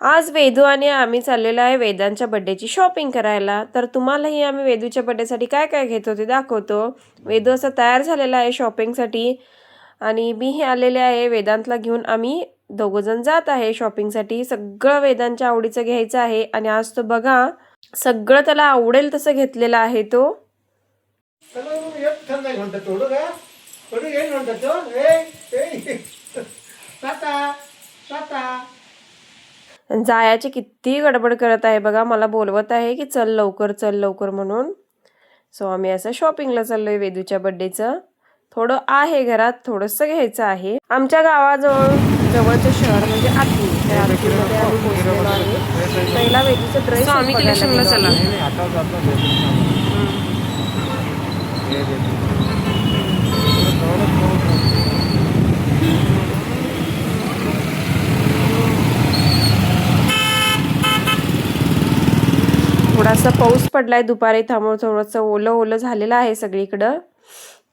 आज वेदू आणि आम्ही चाललेलो आहे वेदांच्या बड्डेची शॉपिंग करायला. तर तुम्हालाही आम्ही वेदूच्या बड्डेसाठी काय काय घेतो ते दाखवतो. वेदू असं तयार झालेला आहे शॉपिंगसाठी आणि मीही आलेले आहे वेदांतला घेऊन. आम्ही दोघंजण जात आहे शॉपिंगसाठी. सगळं वेदांच्या आवडीचं घ्यायचं आहे आणि आज तो बघा सगळं त्याला आवडेल तसं घेतलेलं आहे तो. जायाची किती गडबड करत आहे बघा, मला बोलवत आहे की चल लवकर चल लवकर म्हणून. सो आम्ही असं शॉपिंगला चाललोय वेदूच्या बड्डेचं. थोडं आहे घरात, थोडंसं घ्यायचं आहे. आमच्या गावाजवळ जवळचं शहर म्हणजे आतनी, त्या आतनीमध्ये आम्ही पोहोचलेलो आहे. पहिला वेदूचं ड्रेस आम्ही कलेक्शनला चला. थोडासा पाऊस पडलाय दुपारी, थांबून थोडंसं ओलं ओलं झालेलं आहे सगळीकडं.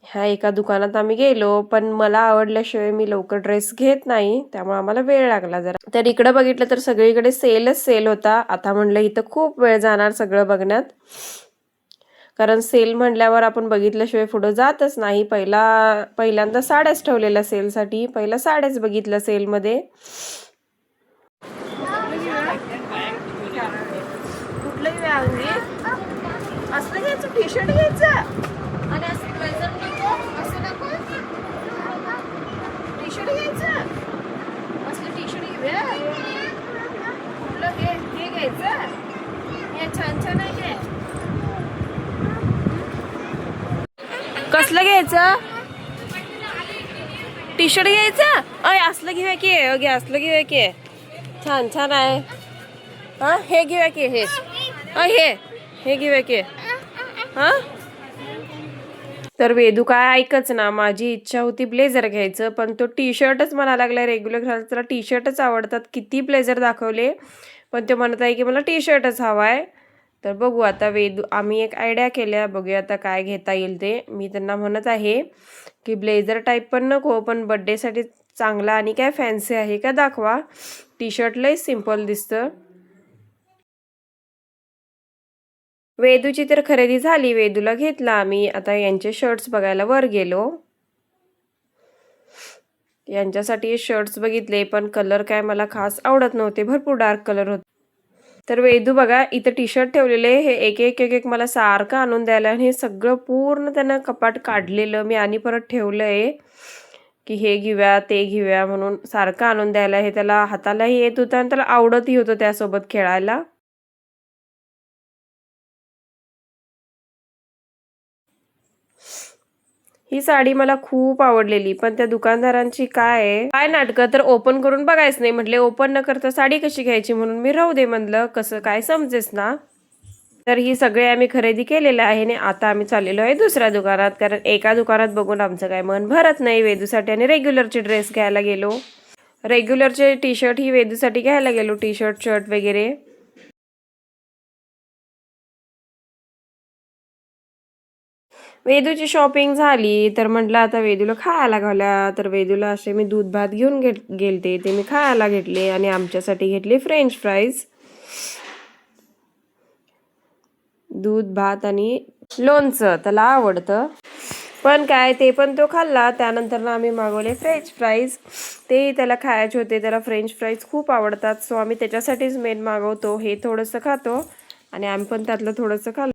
ह्या एका दुकानात आम्ही गेलो, पण मला आवडल्याशिवाय मी लवकर ड्रेस घेत नाही, त्यामुळे आम्हाला वेळ लागला जरा. तर इकडं बघितलं तर सगळीकडे सेलच सेल होता. आता म्हणलं इथं खूप वेळ जाणार सगळं बघण्यात, कारण सेल म्हणल्यावर आपण बघितल्याशिवाय पुढं जातच नाही. पहिल्यांदा साड्याच ठेवलेल्या सेलसाठी, पहिला साड्याच बघितल्या सेलमध्ये. कुठलंही व्यावरी असलं घ्यायचं, टी शर्ट घ्यायचं आणि असं ब्लेझर नको, असं नको, टी शर्ट घ्यायचं, असलं टी शर्ट घेऊया. कुठलं हे घ्यायचं, हे छान छान आहे. कसलं घ्यायचं, टी शर्ट घ्यायचं. अय असलं घेऊया की, अगे असलं घेऊया की, छान छान आहे. हा हे घेऊया की, हे घेऊया की. हा तर वेदू काय ऐकच ना, माझी इच्छा होती ब्लेझर घ्यायचं, पण तो टी शर्टच म्हणा लागला. रेग्युलर घालायला त्याला टी शर्टच आवडतात. किती ब्लेझर दाखवले पण तो म्हणत आहे की मला टी शर्टच हवाय. तर बघू आता आम्ही एक आयडिया केल्या, बघूया आता काय घेता येईल ते. मी त्यांना म्हणत आहे की ब्लेझर टाईप पण नको, पण बड्डेसाठी चांगला आणि काय फॅन्सी आहे का दाखवा. टी शर्ट लय सिम्पल दिसतं. वेदूची तर खरेदी झाली, वेदूला घेतला आम्ही. आता यांचे शर्ट्स बघायला वर गेलो. यांच्यासाठी शर्ट्स बघितले, पण कलर काय मला खास आवडत नव्हते, भरपूर डार्क कलर होते. तर वेदू बघा इथं टी शर्ट ठेवलेले, हे एक एक एक एक मला सारखं आणून द्यायला, आणि हे सगळं पूर्ण त्यानं कपाट काढलेलं मी आणि परत ठेवलंय की हे घेऊया ते घेऊया म्हणून. सारखं आणून द्यायला, हे त्याला हातालाही येत होतं आणि त्याला आवडतही होतं त्यासोबत खेळायला. ही साडी मला खूप आवडलेली, पण त्या दुकानदारांची काय नाटकं, तर ओपन करून बघायच नाही म्हटले. ओपन न करता साडी कशी घ्यायची म्हणून मी राहू दे म्हणलं, कसं काय समजेस ना. तर ही सगळे आम्ही खरेदी केलेलं आहे आणि आता आम्ही चाललेलो आहे दुसऱ्या दुकानात, कारण एका दुकानात बघून आमचं काय मन भरत नाही वेदूसाठी. आणि रेग्युलरचे ड्रेस घ्यायला गेलो, रेग्युलरचे टी शर्ट ही वेदूसाठी घ्यायला गेलो, टी शर्ट शर्ट वगैरे. वेदूची शॉपिंग झाली, तर म्हटलं आता वेदूला खायला घाला. तर वेदूला असे मी दूध भात घेऊन गेलते, ते मी खायला घेतले आणि आमच्यासाठी घेतले फ्रेंच फ्राईज. दूध भात आणि लोणचं त्याला आवडतं, पण काय ते पण तो खाल्ला. त्यानंतर ना आम्ही मागवले फ्रेंच फ्राईज, ते त्याला खायचे होते. त्याला फ्रेंच फ्राईज खूप आवडतात, सो आम्ही त्याच्यासाठीच मेन मागवतो. हे थोडंसं खातो आणि आम्ही पण त्यातलं थोडंसं खाल्लं.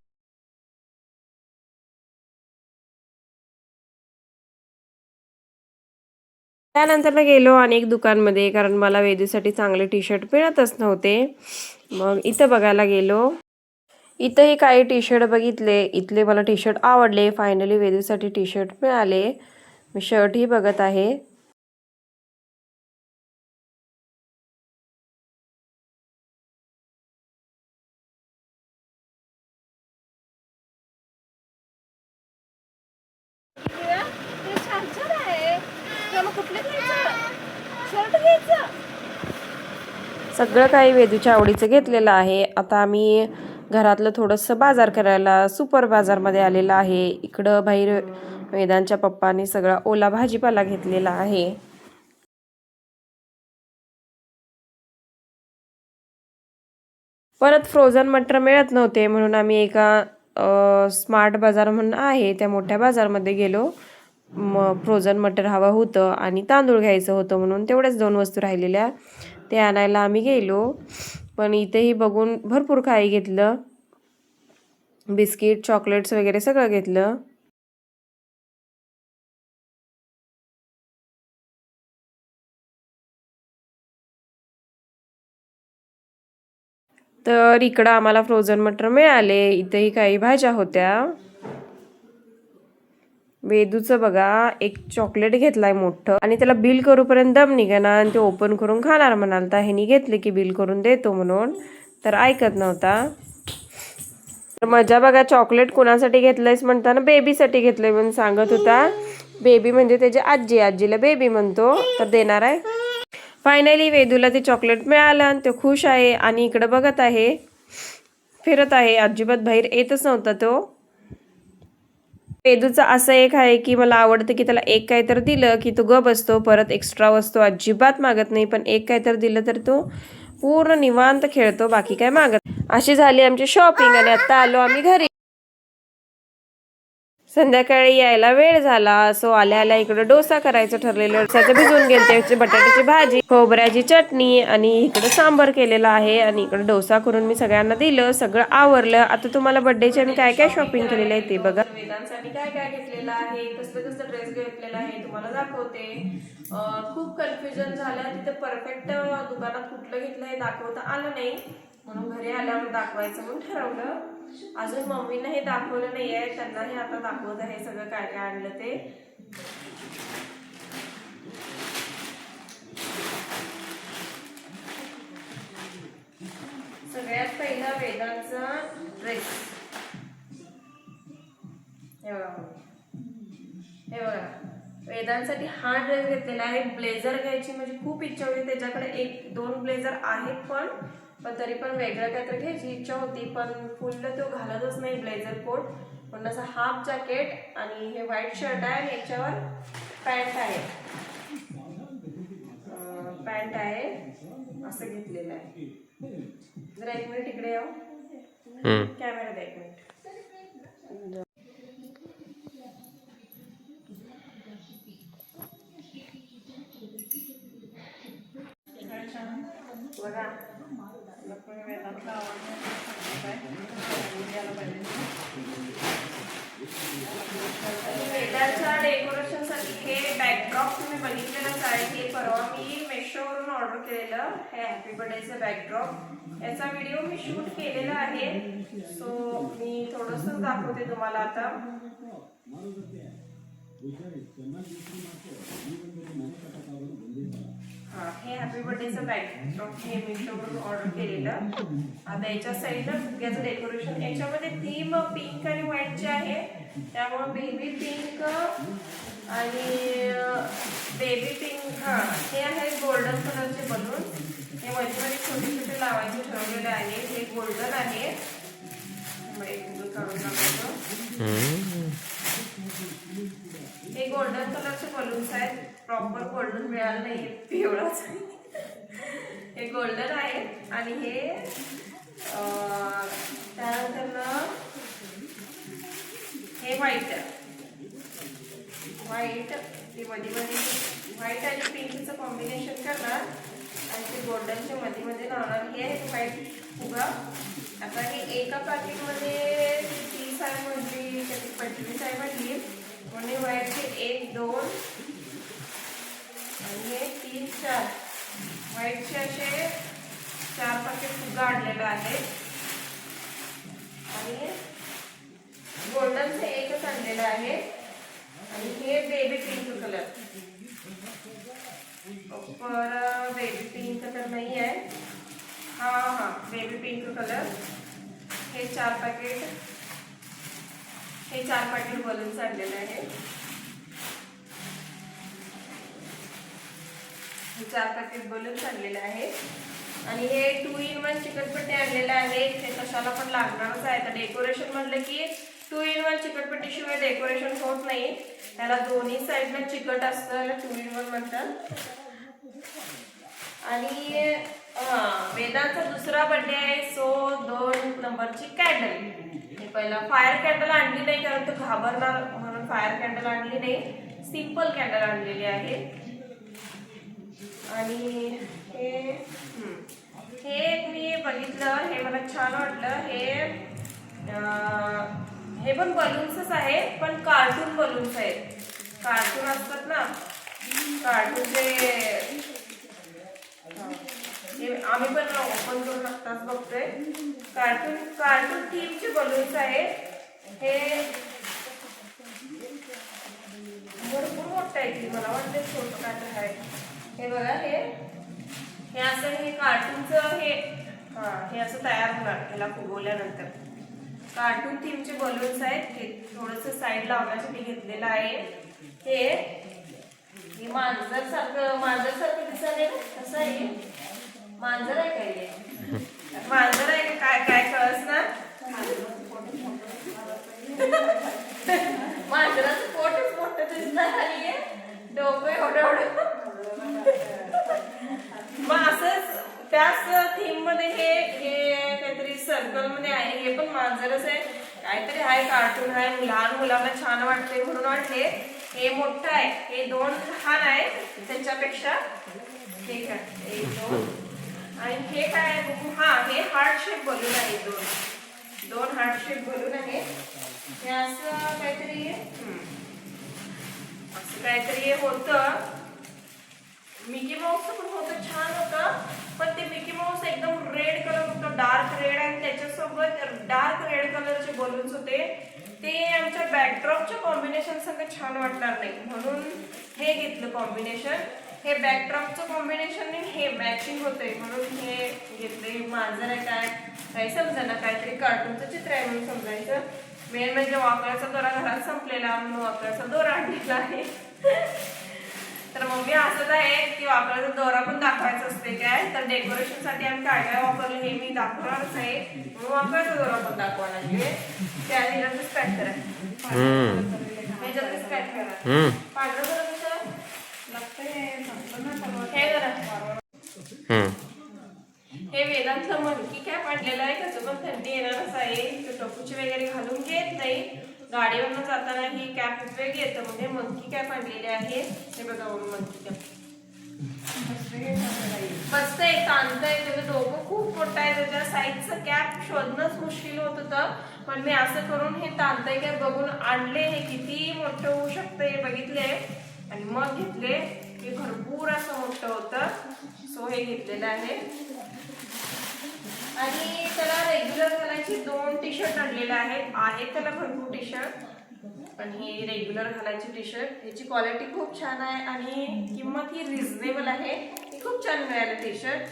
त्यानंतर ना गेलो अनेक दुकानमध्ये, कारण मला वेदूसाठी चांगले टी शर्ट मिळतच नव्हते. मग इथं बघायला गेलो, इथंही काही टी शर्ट बघितले. इथले मला टी शर्ट आवडले. फायनली वेदूसाठी टी शर्ट मिळाले. मी शर्टही बघत आहे. सगळं काही वेदूच्या आवडीचं घेतलेलं आहे. आता आम्ही घरातलं थोडंसं बाजार करायला सुपर बाजारमध्ये आलेलं आहे. इकडं बाहेर वेदांच्या पप्पांनी सगळा ओला भाजीपाला घेतलेला आहे. परत फ्रोझन मटर मिळत नव्हते म्हणून आम्ही एका स्मार्ट बाजार म्हणून आहे त्या मोठ्या बाजारमध्ये गेलो. मग फ्रोझन मटर हवं होतं आणि तांदूळ घ्यायचं होतं म्हणून तेवढ्याच 2 वस्तू राहिलेल्या ते आणायला आम्ही गेलो. पण इथेही बघून भरपूर काही घेतलं, बिस्किट चॉकलेट्स वगैरे सगळं घेतलं. तर इकडं आम्हाला फ्रोझन मटर मिळाले. इथेही काही भाज्या होत्या. वेदूचं बघा एक चॉकलेट घेतलाय मोठं आणि त्याला बिल करूपर्यंत दम निघाना आणि ते ओपन करून खाणार म्हणालता. ह्यानी घेतले की बिल करून देतो म्हणून, तर ऐकत नव्हता. तर मजा बघा, चॉकलेट कुणासाठी घेतलंयस म्हणताना बेबीसाठी घेतलंय म्हणून सांगत होता. बेबी म्हणजे त्याची आजी, आजीला बेबी म्हणतो, तर देणार आहे. फायनली वेदूला ते चॉकलेट मिळालं आणि तो खुश आहे आणि इकडे बघत आहे, फिरत आहे. अजिबात बाहेर येतच नव्हता तो. वेदूचं असं एक आहे की मला आवडतं की त्याला एक काय तर दिलं की तो गप बसतो, परत एक्स्ट्रा वस्तू अजिबात मागत नाही. पण एक काय तर दिलं तर तो पूर्ण निवांत खेळतो, बाकी काय मागत. अशी झाली आमची शॉपिंग आणि आता आलो आम्ही घरी. संध्याकाळी यायला वेळ झाला, सो आल्या आल्या इकडे डोसा करायचं ठरलेलं. डोसाचं भिजून गेलते, बटाट्याची भाजी, खोबऱ्याची चटणी आणि इकडे सांबर केलेला आहे. आणि इकडे डोसा करून मी सगळ्यांना दिलं, सगळं आवरलं. आता तुम्हाला बर्थडेचे मी काय काय शॉपिंग केलेलं आहे ते बघा. वेदांसाठी काय काय घेतलेलं आहे, कसलं कसलं ड्रेस घेतलेला आहे तुम्हाला दाखवते. खूप कन्फ्युजन झालं, तिथे परफेक्ट दुकानात कुठलं घेतलं हे दाखवता आलं नाही म्हणून घरी आल्यावर दाखवायचं म्हणून ठरवलं. अजून मम्मीनं हे दाखवलं नाही आहे, त्यांना हे आता दाखवत आहे सगळं काय काय आणलं ते. सगळ्यात पहिला वेदांचा ड्रेस. हे बघा, वेदांसाठी हा ड्रेस घेतलेला आहे. ब्लेझर घ्यायची म्हणजे खूप इच्छा होती त्याच्याकडे, 1-2 ब्लेझर आहेत पण तरी पण वेगळं काहीतरी घ्यायची इच्छा होती. पण फुल तो घालतच नाही ब्लेझर कोट, पण असं हाफ जॅकेट आणि हे व्हाईट शर्ट आहे आणि याच्यावर पॅन्ट आहे असं घेतलेलं आहे. जरा 1 मिनिट इकडे येऊ, कॅमेरा द्या 1 मिनिट. बघा वेदांच्या डेकोरेशनसाठी हे बॅकड्रॉप तुम्ही बघितलेलंच आहे. हे परवा मी मेशोवरून ऑर्डर केलेलं हे हॅपी बर्थडेचं बॅकड्रॉप. याचा व्हिडिओ मी शूट केलेला आहे, सो मी थोडंसं दाखवते तुम्हाला आता. हे हॅपी बर्थडेचं बॅकड्रॉप हे मेशोवरून ऑर्डर केलेलं. आता याच्या साईडला फुग्याचं डेकोरेशन, याच्यामध्ये थीम पिंक आणि व्हाईटची आहे, त्यामुळे बेबी पिंक आणि बेबी पिंक हे आहे गोल्डन कलरचे बलून. हे मध्ये छोटे छोटे लावायचे ठरवलेले आहे. हे गोल्डन आहे, काढून टाकायचं. हे गोल्डन कलरचे बलून्स आहेत, प्रॉपर गोल्डन मिळालं नाही, पिवळाच. हे गोल्डन आहे आणि हे त्यानंतर हे व्हाईट ते मध्ये व्हाईट आणि पिंकचं कॉम्बिनेशन करणार आणि ते गोल्डनच्या मध्ये लावणार. हे आहे व्हाईट फुगा. आता हे एका पॅकेटमध्ये 30 आहे म्हटली, 25 आहे म्हटली, म्हणजे व्हाईटचे 1, 2 आणि हे 3, 4 व्हाईटचे असे 4 पॅकेट फुगा आणलेला आहे. आणि गोल्डनचे एकच आणलेलं आहे. आणि हे baby pink colour, baby pink colour नाही आहे, हा बेबी पिंक कलर. हे 4 पॅकेट बलून्स आणलेले आहे. हे 4 पॅकेट बलून्स आणलेले आहे. आणि हे 2 in 1 चिकटपट्टी आणलेलं आहे. हे कशाला पण लागणारच आहे. तर डेकोरेशन म्हटलं की 2 in 1 चिकटपट्टी शिवाय डेकोरेशन होत नाही. त्याला दोन्ही साईडला चिकट असतं, 2 in 1 म्हणतात. आणि वेदांचा दुसरा बर्थडे आहे, सो 2 नंबरची कॅन्डल. मी पहिला फायर कॅन्डल आणली नाही कारण तो घाबरणार म्हणून फायर कॅन्डल आणली नाही, सिंपल कॅन्डल आणलेली आहे. आणि हे मी बघितलं, हे मला छान वाटलं. हे पण बलून्सच आहे, पण कार्टून बलून्स आहेत. कार्टून असतात ना, कार्टूनचे आम्ही पण ओपन करून आत्ताच बघतोय. कार्टून थीमचे बलून्स आहेत. हे भरपूर मोठं आहे की मला वाटतं छोटं काय आहे. हे बघा, हे असं हे कार्टूनचं हे असं तयार होणार ह्याला फुगवल्यानंतर. कार्टून थीमचे बलून्स आहेत. हे थोडंसं साईड लावण्यासाठी घेतलेलं आहे. हे मांजर सारखं दिसत आहे ना, कसं आहे? मांजर आहे काय? मांजर आहे काय काय कळस ना. मांजराचं पोटच मोठं दिसणार आणि डोकं एवढं. मग असंच त्याच थीम मध्ये हे काहीतरी सर्कल मध्ये आहे. हे पण मांजरच आहे, काहीतरी आहे, कार्टून आहे, लहान मुलांना छान वाटते म्हणून वाटले. हे मोठं आहे, हे 2 लहान आहे त्याच्यापेक्षा. हे काय 1 2 आणि हे काय आहे बघू. हे हार्ट शेप बलून आहे. 2 हार्ट शेप बलून आहे. हे असं काहीतरी होतं. मिकी माऊसचं पण होतं, छान होतं. पण ते मिकी माऊस एकदम रेड कलर होतं, डार्क रेड, आणि त्याच्यासोबत डार्क रेड कलरचे बलून्स होते. ते आमच्या बॅकड्रॉपच्या कॉम्बिनेशन संग छान वाटणार नाही म्हणून हे घेतलं कॉम्बिनेशन. हे बॅकड्रॉपचं कॉम्बिनेशन हे मॅचिंग होतंय म्हणून हे घेतले. मांजर आहे काय समजा ना, काहीतरी कार्टूनचं चित्र आहे म्हणून समजायचं. मेन म्हणजे वाकळाचा दोरा घरात संपलेला म्हणून वाकळाचा दोरा आणलेला आहे. तर मम्मी हसत आहे की वाकळाचा दोरा पण दाखवायचा असते काय, तर डेकोरेशन साठी आम्ही काय काय वापरलं हे मी दाखवणारच आहे म्हणून वाकळाचा दोरा पण दाखवणार आहे. त्या ह्याच्यातच पॅक करा, ह्याच्यातच पॅक करा. पांढरं दोरा कसं लागतंय हे करा. हे वेदांतलं मनकी कॅप आणलेलं आहे, त्याचं पण थंडी येणारच आहे. टोपूची वगैरे घालून घेत नाही, गाडीवरनं जाताना ही कॅप उपयोगी येतं म्हणजे मनकी कॅप आणलेली आहे. हे बघा मनकी कॅप मस्त आहे, ताणतंय. त्याचं डोकं खूप मोठं आहे, त्याच्या साईजचं कॅप शोधणंच मुश्किल होत होतं. पण मी असं करून हे ताणतंय कॅप बघून आणले. हे किती मोठं होऊ शकतं हे बघितले आणि मग घेतले. हे भरपूर असं मोठं होतं, सो हे घेतलेलं आहे. आणि त्याला रेग्युलर घालायचे 2 टी शर्ट आणलेले आहेत त्याला भरपूर टी शर्ट, पण हे रेग्युलर घालायचे टी शर्ट. याची क्वालिटी खूप छान आहे आणि किंमत ही रिझनेबल आहे. हे खूप छान मिळालं टी शर्ट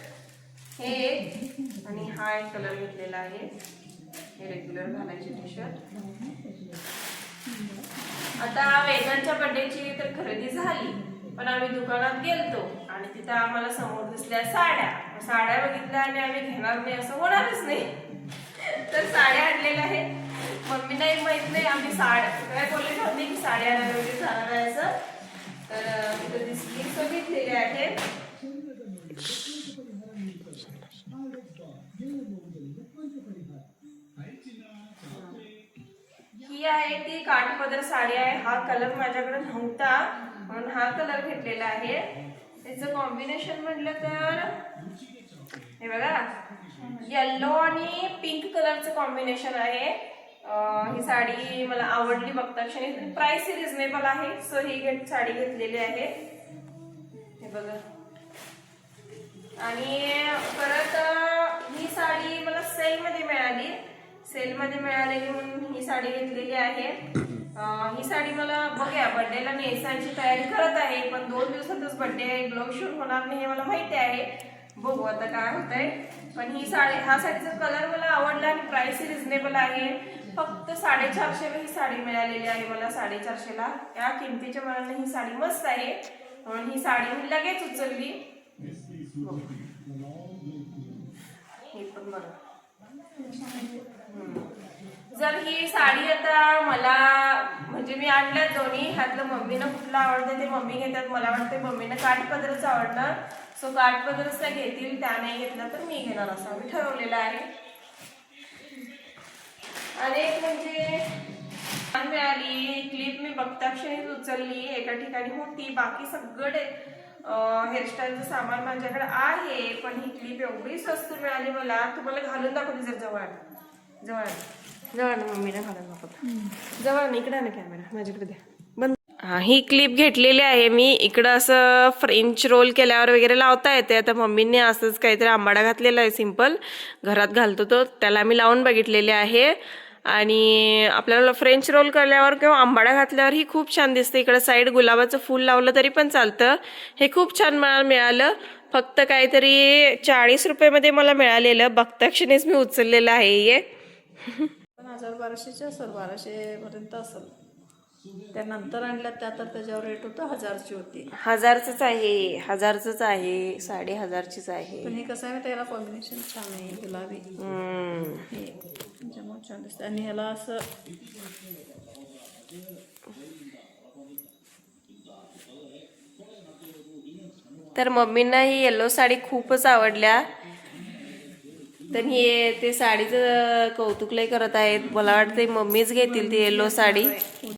हे एक. आणि हा एक कलर घेतलेला आहे, हे रेग्युलर घालायचे टी शर्ट. आता वेदांच्या बर्थडेची तर खरेदी झाली, पण आम्ही दुकानात गेलतो आणि तिथं आम्हाला समोर दिसल्या साड्या बघितल्या आणि आम्ही घेणार नाही असं होणारच नाही, तर साड्या आणलेल्या आहेत. मम्मी नाही माहित नाही, आम्ही साड्या काय बोलले नव्हते की साड्या आणायला वगैरे जाणार आहे असं, तर तिथं दिसली बघितलेली आहे. ही आहे ती काठपदर साडी आहे. हा कलर माझ्याकडे नव्हता म्हणून हा कलर घेतलेला आहे. त्याचं कॉम्बिनेशन म्हटलं तर हे बघा, येल्लो आणि पिंक कलरचं कॉम्बिनेशन आहे. ही साडी मला आवडली बघता क्षणी. प्राइस रिझनेबल आहे, सो ही साडी घेतलेली आहे. हे बघा, आणि परत ही साडी मला सेलमध्ये मिळालेली म्हणून ही साडी घेतलेली आहे. ही साडी मला बघूया बर्थडेला नेसायची तयारी करत आहे, पण 2 दिवसातच बर्थडे आहे, ब्लाऊज शूट होणार नाही हे मला माहिती आहे. बघू आता काय होतंय. पण हा साडीचा कलर मला आवडला आणि प्राइस रिझनेबल आहे. फक्त 450 ही साडी मिळालेली आहे मला. 450ला या किमतीच्या मनाने ही साडी मस्त आहे म्हणून ही साडी मी लगेच उचलली. हे पण बघा, जर ही साडी आता मला म्हणजे मी आणल्यात दोन्ही. ह्यातलं मम्मीनं कुठलं आवडतं ते मम्मी घेतात. मला वाटतं मम्मीनं काठपदरच आवडणार, सो काठपदरच त्या घेतील. त्या नाही घेतला तर मी घेणार असं आम्ही ठरवलेलं आहे. आणि एक म्हणजे मिळाली क्लिप, मी बघताक्षणीच उचलली. एका ठिकाणी होती, बाकी सगळे हेअरस्टाईलचं सामान माझ्याकडे आहे, पण ही क्लिप एवढी स्वस्त मिळाली मला. तुम्हाला घालून दाखवते जर जवळ जवळ जवळ ना, मम्मीने घालून दाखवतो. जवळ ना, इकडे ना कॅमेरा माझ्याकडे द्या. बंद. हा, ही क्लिप घेतलेली आहे मी. इकडं असं फ्रेंच रोल केल्यावर वगैरे लावता येते. आता मम्मीने असंच काहीतरी आंबाडा घातलेला आहे सिंपल, घरात घालतो तो, त्याला मी लावून बघितलेले आहे. आणि आपल्याला फ्रेंच रोल केल्यावर किंवा आंबाडा घातल्यावर ही खूप छान दिसते. इकडं साईड गुलाबाचं फूल लावलं तरी पण चालतं. हे खूप छान मला मिळालं. फक्त काहीतरी 40 रुपयेमध्ये मला मिळालेलं. बघताक्षणीच मी उचललेलं आहे हे. 1200 असेल, 1200 पर्यंत असेल. त्यानंतर आणल्यात त्या तर त्याच्यावर रेट होतं 1000ची होती. 1000च आहे, 1000च आहे, 1500च आहे. पण हे कसं आहे त्याला कॉम्बिनेशन छान आहे, गुलाबी हे त्याच्यामुळे छान दिसतं. आणि ह्याला असं तर मम्मींना ही येलो साडी खूपच आवडल्या. तर हे ते साडीचं कौतुक लय करत आहेत. मला वाटतं मम्मीच घेतील ती येलो साडी.